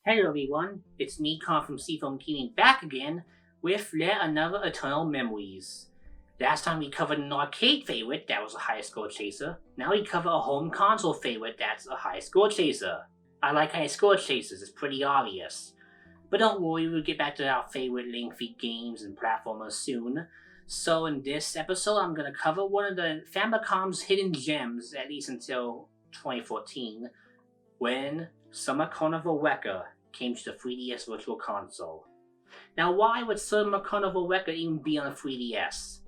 Hello everyone, it's me, Con from Seafoam Gaming, back again with yet another Eternal Memories. Last time we covered an arcade favorite that was a high score chaser. Now we cover a home console favorite that's a high score chaser. I like high score chasers, it's pretty obvious. But don't worry, we'll get back to our favorite lengthy games and platformers soon. So in this episode, I'm going to cover one of the Famicom's hidden gems, at least until 2014, when Summer Carnival Recca came to the 3DS Virtual Console. Now, why would Summer Carnival Recca even be on a 3DS?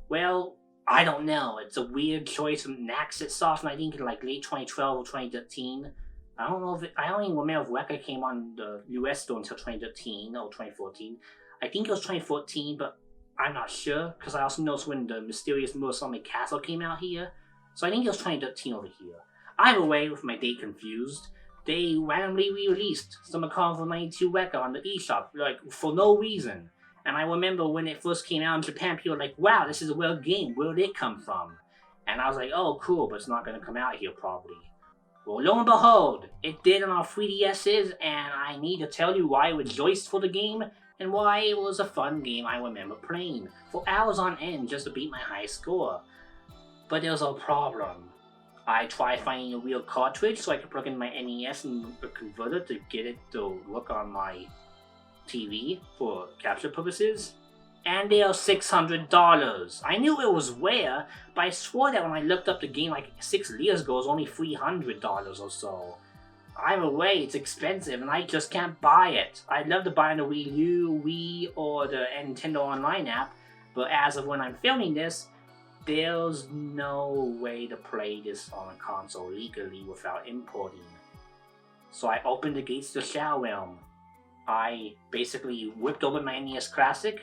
Well, I don't know. It's a weird choice from Naxat Soft, I think in like late 2012 or 2013. I don't even remember if Recca came on the US store until 2013 or 2014. I think it was 2014, but I'm not sure, because I also noticed when the Mysterious Murasame Castle came out here. So I think it was 2013 over here. Either way, with my date confused, they randomly re-released Summer Carnival 92 Recca on the eShop, like, for no reason. And I remember when it first came out in Japan, people were like, wow, this is a real game, where did it come from? And I was like, oh, cool, but it's not going to come out here probably. Well, lo and behold, it did on our 3DSs, and I need to tell you why I rejoiced for the game, and why it was a fun game I remember playing, for hours on end just to beat my high score. But there was a problem. I tried finding a real cartridge so I could plug in my NES and a converter to get it to work on my TV for capture purposes, and they are $600. I knew it was rare, but I swore that when I looked up the game like 6 years ago, it was only $300 or so. Either way, it's expensive and I just can't buy it. I'd love to buy on the Wii U, Wii, or the Nintendo Online app, but as of when I'm filming this, there's no way to play this on a console legally without importing. So I opened the gates to Shadow Realm. I basically whipped open my NES Classic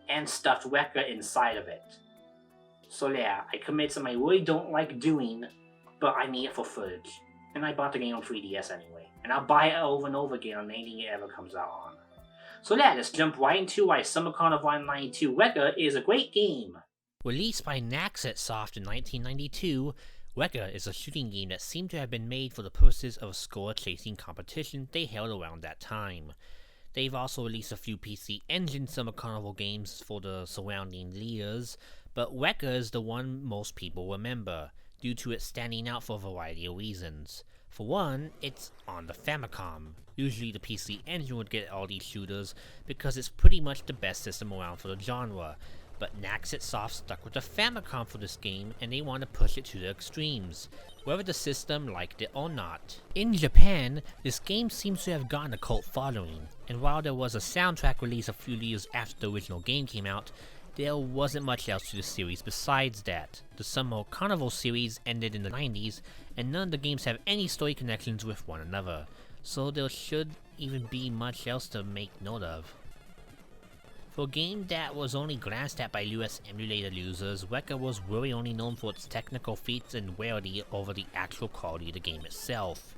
and stuffed Recca inside of it. So yeah, I committed something I really don't like doing, but I need it for footage. And I bought the game on 3DS anyway, and I'll buy it over and over again on anything it ever comes out on. So yeah, let's jump right into why Summer Carnival 92 Recca is a great game. Released by Naxat Soft in 1992, Recca is a shooting game that seemed to have been made for the purposes of a score-chasing competition they held around that time. They've also released a few PC Engine Summer Carnival games for the surrounding years, but Recca is the one most people remember, due to it standing out for a variety of reasons. For one, it's on the Famicom. Usually the PC Engine would get all these shooters because it's pretty much the best system around for the genre, but Naxat Soft stuck with the Famicom for this game and they wanted to push it to the extremes, whether the system liked it or not. In Japan, this game seems to have gotten a cult following, and while there was a soundtrack released a few years after the original game came out, there wasn't much else to the series besides that. The Summer Carnival series ended in the 90s, and none of the games have any story connections with one another, so there should even be much else to make note of. For a game that was only glanced at by US emulator users, Recca was really only known for its technical feats and rarity over the actual quality of the game itself.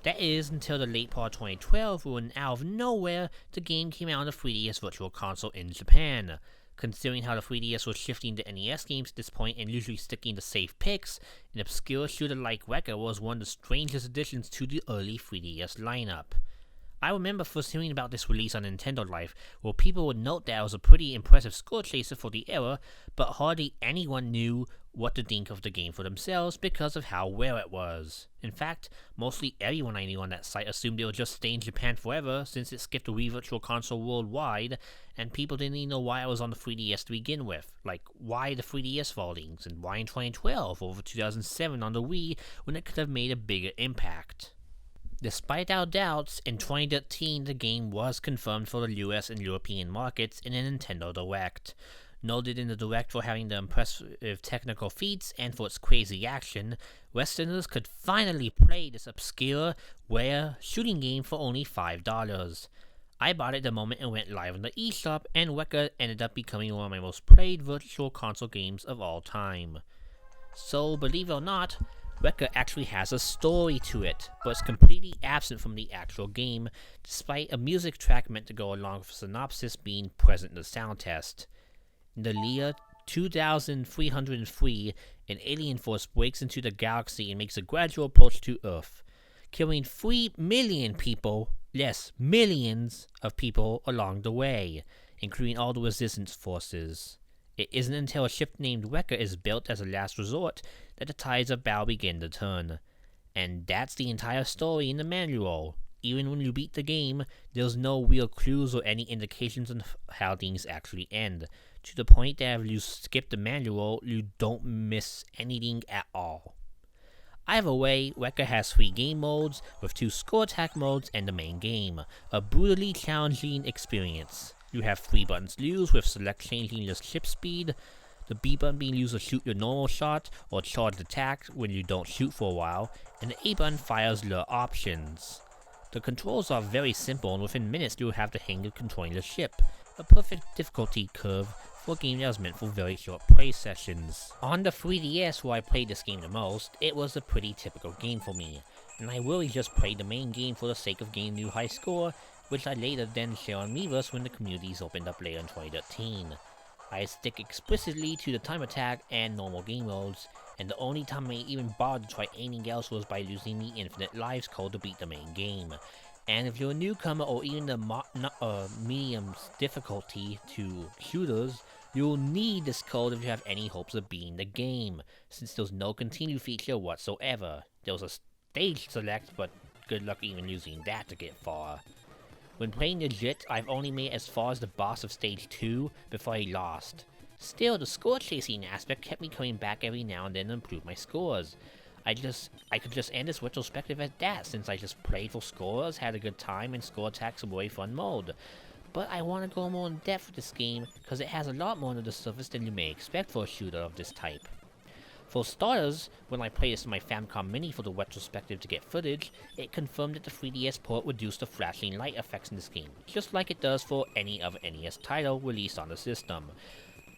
That is, until the late part of 2012, when out of nowhere, the game came out on the 3DS Virtual Console in Japan. Considering how the 3DS was shifting to NES games at this point and usually sticking to safe picks, an obscure shooter like Recca was one of the strangest additions to the early 3DS lineup. I remember first hearing about this release on Nintendo Life, where people would note that it was a pretty impressive score chaser for the era, but hardly anyone knew what to think of the game for themselves because of how rare it was. In fact, mostly everyone I knew on that site assumed it would just stay in Japan forever since it skipped the Wii Virtual Console worldwide, and people didn't even know why it was on the 3DS to begin with. Like, why the 3DS foldings, and why in 2012 over 2007 on the Wii when it could have made a bigger impact. Despite our doubts, in 2013 the game was confirmed for the US and European markets in a Nintendo Direct. Noted in the Direct for having the impressive technical feats and for its crazy action, Westerners could finally play this obscure, rare shooting game for only $5. I bought it the moment it went live on the eShop, and Recca ended up becoming one of my most played Virtual Console games of all time. So, believe it or not, Recca actually has a story to it, but it's completely absent from the actual game, despite a music track meant to go along with a synopsis being present in the sound test. In the year 2303, an alien force breaks into the galaxy and makes a gradual approach to Earth, killing 3 million people Yes, millions of people along the way, including all the resistance forces. It isn't until a ship named Recca is built as a last resort that the tides of battle begin to turn. And that's the entire story in the manual. Even when you beat the game, there's no real clues or any indications on how things actually end, to the point that if you skip the manual, you don't miss anything at all. Either way, Recca has 3 game modes, with 2 score attack modes and the main game. A brutally challenging experience. You have 3 buttons to use, with select changing your ship speed, the B button being used to shoot your normal shot or charged attack when you don't shoot for a while, and the A button fires your options. The controls are very simple, and within minutes you'll have the hang of controlling the ship. A perfect difficulty curve for a game that was meant for very short play sessions. On the 3DS, where I played this game the most, it was a pretty typical game for me, and I really just played the main game for the sake of getting a new high score, which I later then share on Miiverse when the communities opened up later in 2013. I stick explicitly to the time attack and normal game modes, and the only time I even bothered to try anything else was by using the infinite lives code to beat the main game. And if you're a newcomer or even the medium difficulty to shooters, you'll need this code if you have any hopes of beating the game, since there's no continue feature whatsoever. There was a stage select, but good luck even using that to get far. When playing legit, I've only made as far as the boss of stage 2 before I lost. Still, the score chasing aspect kept me coming back every now and then to improve my scores. I could just end this retrospective at that, since I just played for scores, had a good time, and score attacks a very fun mode. But I want to go more in depth with this game, because it has a lot more under the surface than you may expect for a shooter of this type. For starters, when I played this in my Famicom Mini for the retrospective to get footage, it confirmed that the 3DS port reduced the flashing light effects in this game, just like it does for any other NES title released on the system.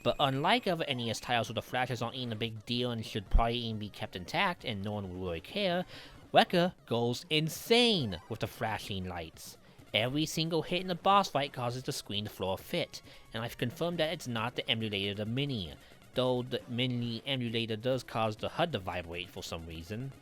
But unlike other NES titles where the flashes aren't even a big deal and should probably even be kept intact and no one will really care, Recca goes insane with the flashing lights. Every single hit in the boss fight causes the screen to throw a fit, and I've confirmed that it's not the emulator of the Mini, though the Mini emulator does cause the HUD to vibrate for some reason.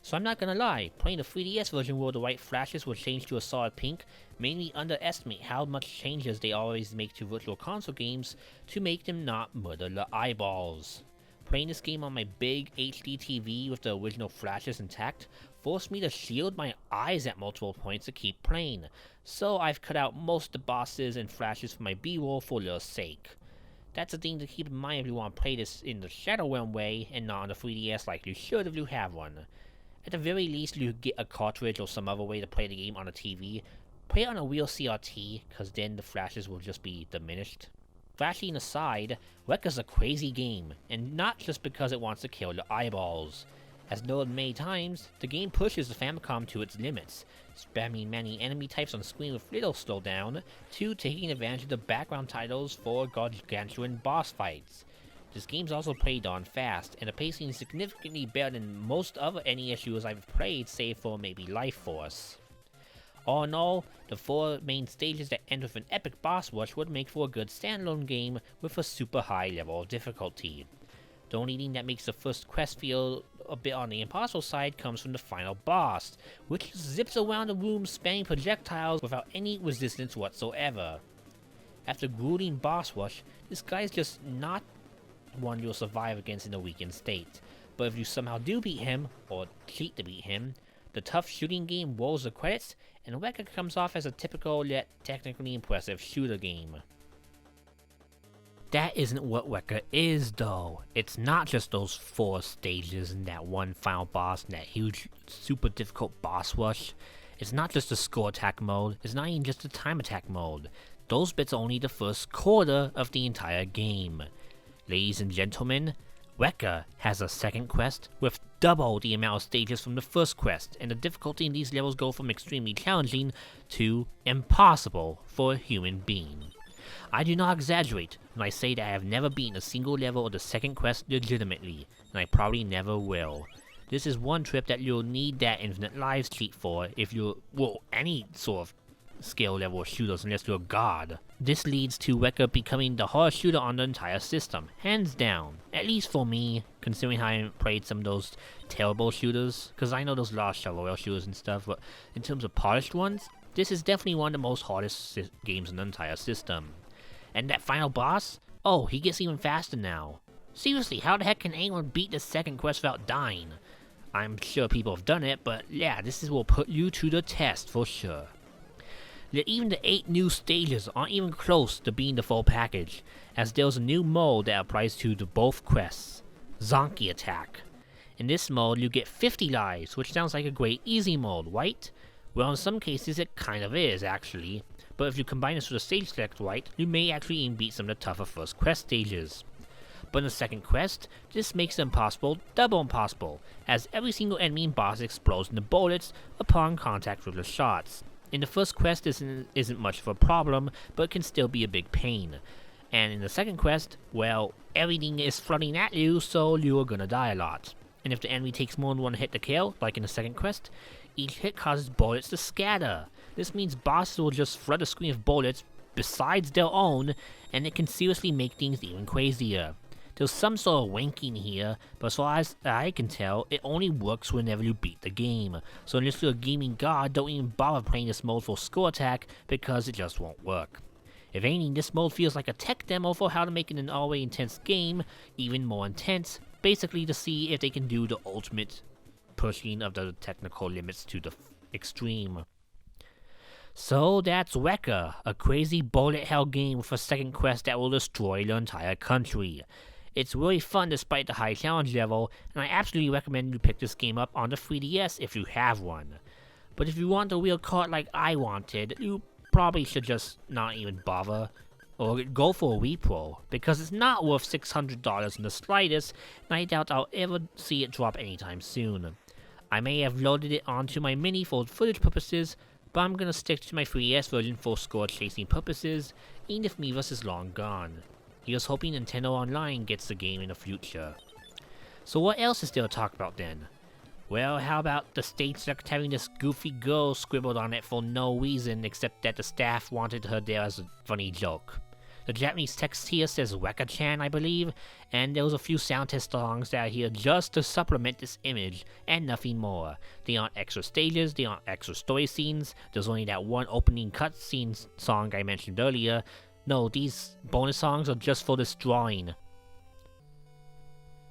So I'm not gonna lie, playing the 3DS version where the white flashes will change to a solid pink made me underestimate how much changes they always make to virtual console games to make them not murder the eyeballs. Playing this game on my big HD TV with the original flashes intact forced me to shield my eyes at multiple points to keep playing, so I've cut out most of the bosses and flashes for my B-roll for their sake. That's a thing to keep in mind if you want to play this in the Shadow Realm way and not on the 3DS like you should if you have one. At the very least, you get a cartridge or some other way to play the game on a TV. Play it on a real CRT, cause then the flashes will just be diminished. Flashing aside, Recca's a crazy game, and not just because it wants to kill your eyeballs. As noted many times, the game pushes the Famicom to its limits, spamming many enemy types on screen with little slowdown, to taking advantage of the background titles for gargantuan boss fights. This game's also played darn fast, and the pacing is significantly better than most other NES shooters I've played, save for maybe Life Force. All in all, the 4 main stages that end with an epic boss rush would make for a good standalone game with a super high level of difficulty. The only thing that makes the first quest feel a bit on the impossible side comes from the final boss, which zips around the room spamming projectiles without any resistance whatsoever. After grueling boss rush, this guy's just not one you'll survive against in a weakened state, but if you somehow do beat him, or cheat to beat him, the tough shooting game rolls the credits, and Recca comes off as a typical yet technically impressive shooter game. That isn't what Recca is though. It's not just those 4 stages and that one final boss and that huge super difficult boss rush. It's not just the score attack mode, it's not even just the time attack mode. Those bits are only the first quarter of the entire game. Ladies and gentlemen, Recca has a second quest with double the amount of stages from the first quest, and the difficulty in these levels go from extremely challenging to impossible for a human being. I do not exaggerate when I say that I have never beaten a single level of the second quest legitimately, and I probably never will. This is one trip that you'll need that infinite lives cheat for if you're, well, any sort of skill level of shooters unless you're a god. This leads to Recca becoming the hardest shooter on the entire system, hands down. At least for me, considering how I haven't played some of those terrible shooters, because I know there's a lot of Shadow Realm shooters and stuff, but in terms of polished ones, This is definitely one of the most hardest games in the entire system. And that final boss? Oh, he gets even faster now. Seriously, how the heck can anyone beat the second quest without dying? I'm sure people have done it, but yeah, this will put you to the test for sure. Yet even the 8 new stages aren't even close to being the full package, as there's a new mode that applies to both quests, Zonky Attack. In this mode, you get 50 lives, which sounds like a great easy mode, right? Well, in some cases it kind of is, actually, but if you combine this with a stage select right, you may actually even beat some of the tougher first quest stages. But in the second quest, this makes the impossible double impossible, as every single enemy and boss explodes into bullets upon contact with the shots. In the first quest, this isn't much of a problem, but it can still be a big pain. And in the second quest, well, everything is flooding at you, so you're gonna die a lot. And if the enemy takes more than one hit to kill, like in the second quest, each hit causes bullets to scatter. This means bosses will just flood the screen with bullets besides their own, and it can seriously make things even crazier. There's some sort of winking here, but as far as I can tell, it only works whenever you beat the game. So unless you're a gaming god, don't even bother playing this mode for score attack, because it just won't work. If anything, this mode feels like a tech demo for how to make it an already intense game even more intense, basically to see if they can do the ultimate pushing of the technical limits to the extreme. So that's Recca, a crazy bullet hell game with a second quest that will destroy the entire country. It's really fun despite the high challenge level, and I absolutely recommend you pick this game up on the 3DS if you have one. But if you want a real cart like I wanted, you probably should just not even bother, or go for a repro, because it's not worth $600 in the slightest, and I doubt I'll ever see it drop anytime soon. I may have loaded it onto my Mini for footage purposes, but I'm gonna stick to my 3DS version for score chasing purposes, even if Miiverse is long gone. Here's hoping Nintendo Online gets the game in the future. So what else is there to talk about then? Well, how about the stage select having this goofy girl scribbled on it for no reason except that the staff wanted her there as a funny joke. The Japanese text here says Recca-chan, I believe, and there was a few sound test songs that are here just to supplement this image, and nothing more. They aren't extra stages, they aren't extra story scenes, there's only that one opening cutscene song I mentioned earlier. No, these bonus songs are just for this drawing.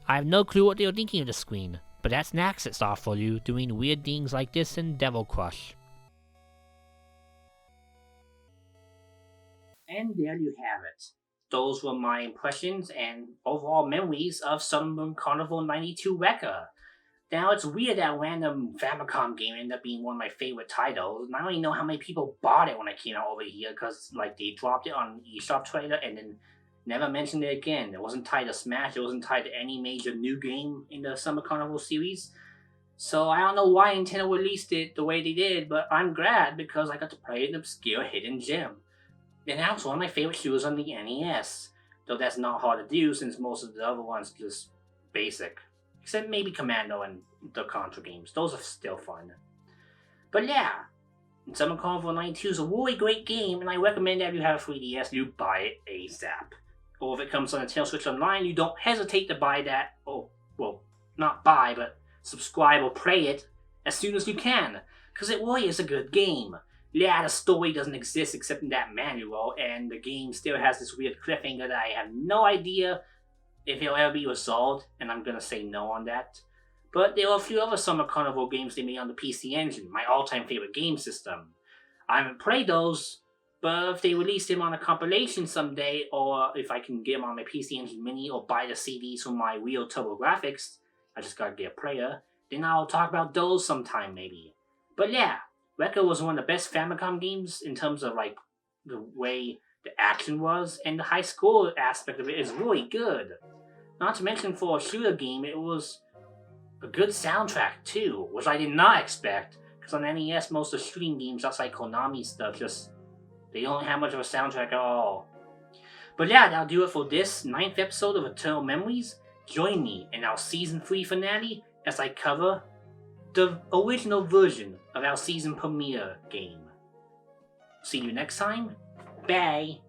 I have no clue what they were thinking of the screen, but that's Naxat Soft for you, doing weird things like this in Devil Crush. And there you have it. Those were my impressions and overall memories of Sunburn Carnival 92 Recca. Now, it's weird that random Famicom game ended up being one of my favorite titles, and I don't even know how many people bought it when it came out over here, because like they dropped it on eShop trailer and then never mentioned it again. It wasn't tied to Smash, it wasn't tied to any major new game in the Summer Carnival series. So I don't know why Nintendo released it the way they did, but I'm glad because I got to play an obscure hidden gem. And that was one of my favorite shooters on the NES, though that's not hard to do since most of the other ones just basic. Except maybe Commando and the Contra games. Those are still fun. But yeah, Summer Carnival 92 is a really great game, and I recommend that if you have a 3DS, you buy it ASAP. Or if it comes on Nintendo Switch Online, you don't hesitate to buy that, or, well, not buy, but subscribe or play it as soon as you can, because it really is a good game. Yeah, the story doesn't exist except in that manual, and the game still has this weird cliffhanger that I have no idea if it'll ever be resolved, and I'm gonna say no on that. But there are a few other Summer Carnival games they made on the PC Engine, my all-time favorite game system. I haven't played those, but if they release them on a compilation someday, or if I can get them on my PC Engine Mini or buy the CDs from my Real TurboGrafx, I just gotta get a player, then I'll talk about those sometime maybe. But yeah, Recca was one of the best Famicom games in terms of like the way the action was, and the high score aspect of it is really good. Not to mention for a shooter game, it was a good soundtrack too, which I did not expect, because on NES most of the shooting games outside Konami stuff they don't have much of a soundtrack at all. But yeah, that'll do it for this 9th episode of Eternal Memories. Join me in our Season 3 finale as I cover the original version of our season premiere game. See you next time. Bye!